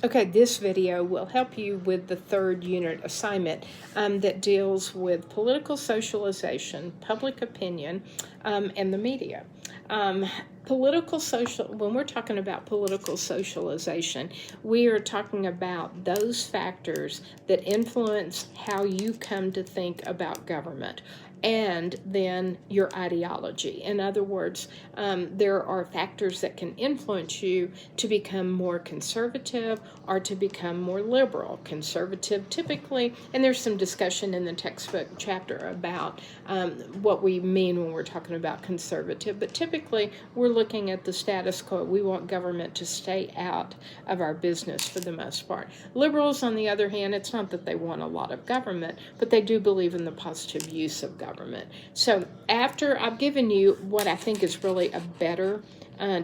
Okay, this video will help you with the third unit assignment that deals with political socialization, public opinion, and the media. When we're talking about political socialization, we are talking about those factors that influence how you come to think about government and then your ideology. In other words, there are factors that can influence you to become more conservative or to become more liberal. Conservative typically, and there's some discussion in the textbook chapter about what we mean when we're talking about conservative, but typically we're looking at the status quo. We want government to stay out of our business for the most part. Liberals, on the other hand, it's not that they want a lot of government, but they do believe in the positive use of government. So after I've given you what I think is really a better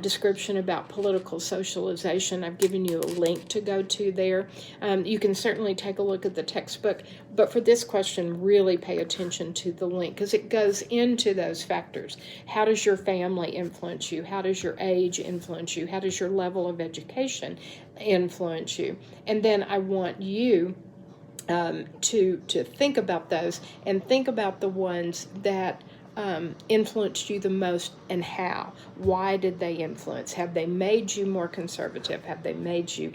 description about political socialization, I've given you a link to go to there. You can certainly take a look at the textbook, but for this question, really pay attention to the link because it goes into those factors. How does your family influence you? How does your age influence you? How does your level of education influence you? And then I want you to think about those and think about the ones that influenced you the most and how. Why did they influence? Have they made you more conservative? Have they made you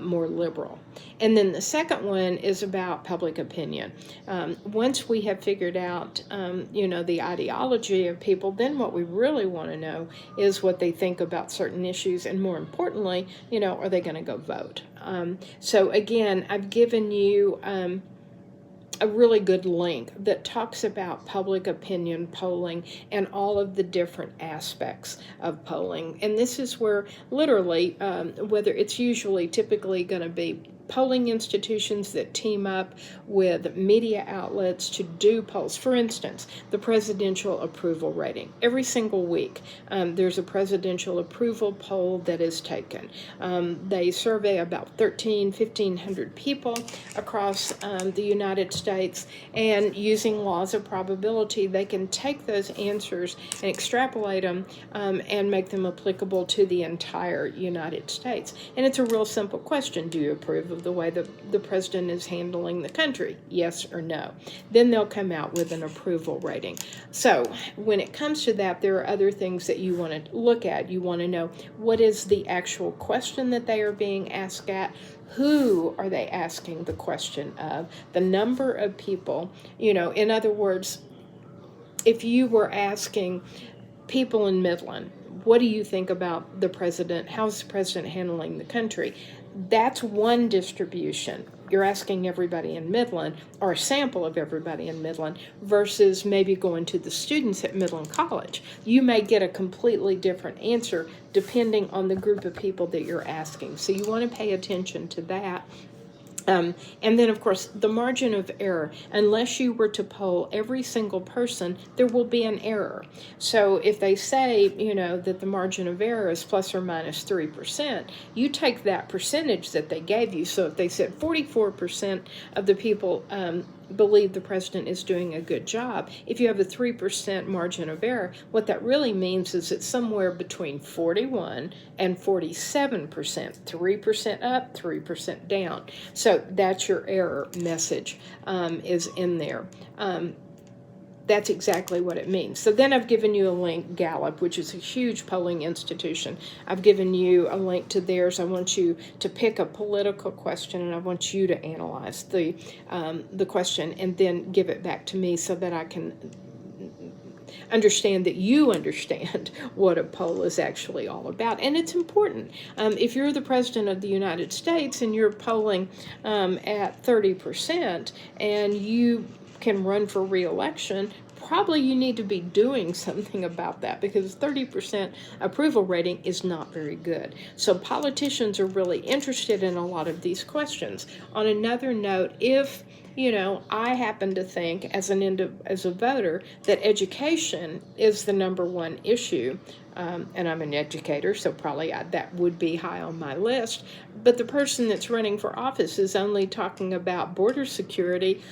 more liberal? And then the second one is about public opinion. Once we have figured out, the ideology of people, then what we really want to know is what they think about certain issues, and more importantly, are they going to go vote? So again, I've given you a really good link that talks about public opinion polling and all of the different aspects of polling. And this is where literally, whether it's typically going to be polling institutions that team up with media outlets to do polls. For instance, the presidential approval rating. Every single week, there's a presidential approval poll that is taken. They survey about 1,500 people across the United States, and using laws of probability, they can take those answers and extrapolate them and make them applicable to the entire United States. And it's a real simple question. Do you approve of the way the president is handling the country? Yes or no? Then they'll come out with an approval rating. So when it comes to that, there are other things that you want to look at. You want to know what is the actual question that they are being asked at. Who are they asking the question of? The number of people, in other words, if you were asking people in Midland, what do you think about the president? How's the president handling the country? That's one distribution. You're asking everybody in Midland, or a sample of everybody in Midland, versus maybe going to the students at Midland College. You may get a completely different answer depending on the group of people that you're asking. So you want to pay attention to that. And then, of course, the margin of error. Unless you were to poll every single person, there will be an error. So if they say, that the margin of error is plus or minus 3%, you take that percentage that they gave you. So if they said 44% of the people believe the president is doing a good job, if you have a 3% margin of error, what that really means is it's somewhere between 41 and 47%, 3% up, 3% down. So that's your error message is in there. That's exactly what it means. So then I've given you a link, Gallup, which is a huge polling institution. I've given you a link to theirs. I want you to pick a political question, and I want you to analyze the question and then give it back to me so that I can understand that you understand what a poll is actually all about. And it's important. If you're the president of the United States and you're polling at 30% and you can run for re-election, probably you need to be doing something about that, because 30% approval rating is not very good. So politicians are really interested in a lot of these questions. On another note, if I happen to think as a voter that education is the number one issue, and I'm an educator, so probably that would be high on my list, but the person that's running for office is only talking about border security,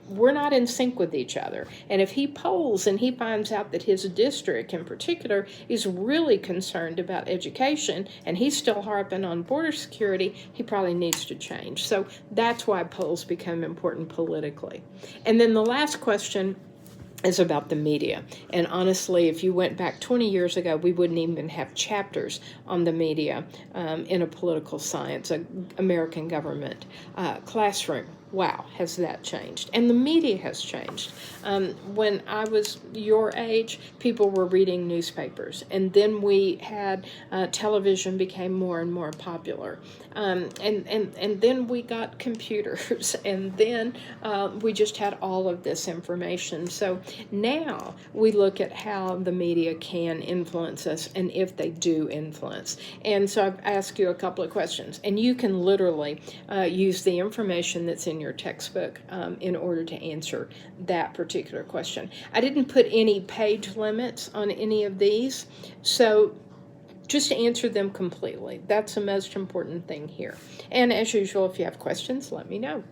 we're not in sync with each other. And if he polls and he finds out that his district in particular is really concerned about education and he's still harping on border security, he probably needs to change. So that's why polls become important politically. And then the last question is about the media. And honestly, if you went back 20 years ago, we wouldn't even have chapters on the media in a political science, American government, classroom. Wow, has that changed? And the media has changed. When I was your age, people were reading newspapers, and then we had television became more and more popular, and then we got computers, and then we just had all of this information. So now we look at how the media can influence us, and if they do influence. And so I've asked you a couple of questions, and you can literally use the information that's in your textbook in order to answer that particular question. I didn't put any page limits on any of these, so just answer them completely. That's the most important thing here. And as usual, if you have questions, let me know.